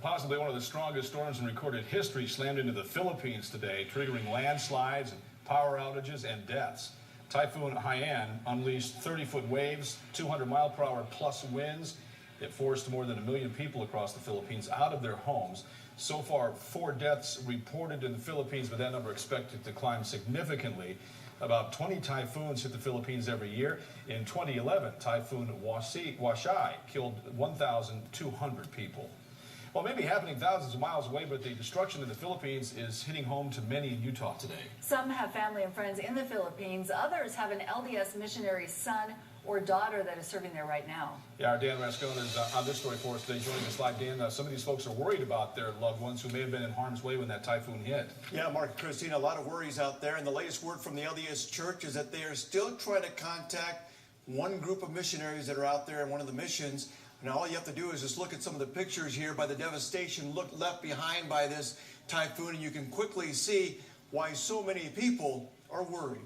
Possibly one of the strongest storms in recorded history slammed into the Philippines today, triggering landslides, power outages, and deaths. Typhoon Haiyan unleashed 30-foot waves, 200-mile-per-hour plus winds. It forced more than 1 million people across the Philippines out of their homes. So far, 4 deaths reported in the Philippines, but that number expected to climb significantly. About 20 typhoons hit the Philippines every year. In 2011, Typhoon Washai killed 1,200 people. Well, maybe happening thousands of miles away, but the destruction in the Philippines is hitting home to many in Utah today. Some have family and friends in the Philippines. Others have an LDS missionary son or daughter that is serving there right now. Yeah, our Dan Rascone is on this story for us today, joining us live. Dan, some of these folks are worried about their loved ones who may have been in harm's way when that typhoon hit. Yeah, Mark and Christina, a lot of worries out there, and the latest word from the LDS Church is that they are still trying to contact one group of missionaries that are out there in one of the missions. Now, all you have to do is just look at some of the pictures here by the devastation left behind by this typhoon, and you can quickly see why so many people are worried.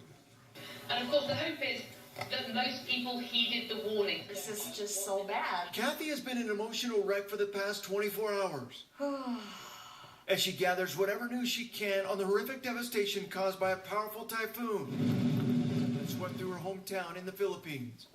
And of course, the hope is that most people heeded the warning. This is just so bad. Kathy has been an emotional wreck for the past 24 hours as she gathers whatever news she can on the horrific devastation caused by a powerful typhoon that swept through her hometown in the Philippines.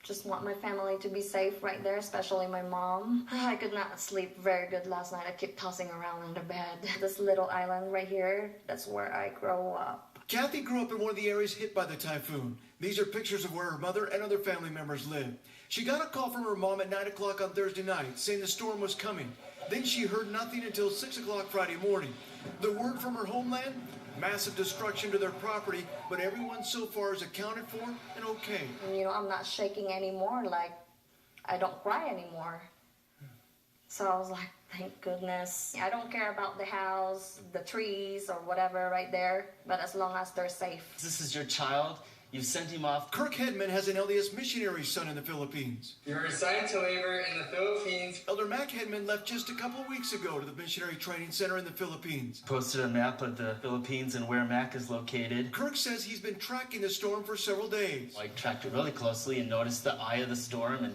Just want my family to be safe right there, especially my mom. I could not sleep very good last night. I keep tossing around in the bed. This little island right here, that's where I grew up. Kathy grew up in one of the areas hit by the typhoon. These are pictures of where her mother and other family members live. She got a call from her mom at 9 o'clock on Thursday night saying the storm was coming. Then she heard nothing until 6 o'clock Friday morning. The word from her homeland? Massive destruction to their property, but everyone so far is accounted for and okay. You know, I'm not shaking anymore, like, I don't cry anymore. So I was like, thank goodness. I don't care about the house, the trees, or whatever right there, but as long as they're safe. This is your child. You've sent him off. Kirk Hedman has an LDS missionary son in the Philippines. You're assigned to labor in the Philippines. Elder Mac Hedman left just a couple of weeks ago to the Missionary Training Center in the Philippines. Posted a map of the Philippines and where Mac is located. Kirk says he's been tracking the storm for several days. I tracked it really closely and noticed the eye of the storm, and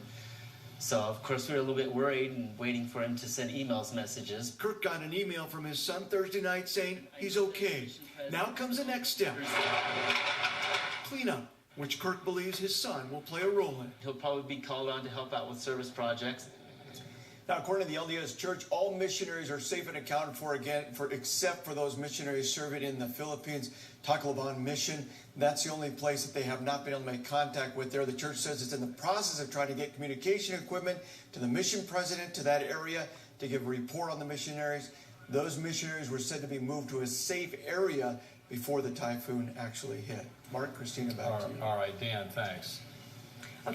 so of course we were a little bit worried and waiting for him to send messages. Kirk got an email from his son Thursday night saying he's okay. Now comes the next step. Cleanup, which Kirk believes his son will play a role in. He'll probably be called on to help out with service projects. Now, according to the LDS Church, all missionaries are safe and accounted for except for those missionaries serving in the Philippines. Tacloban mission, that's the only place that they have not been able to make contact with there. The church says it's in the process of trying to get communication equipment to the mission president to that area to give a report on the missionaries. Those missionaries were said to be moved to a safe area before the typhoon actually hit. Mark, Christina, back to you. All right, Dan, thanks.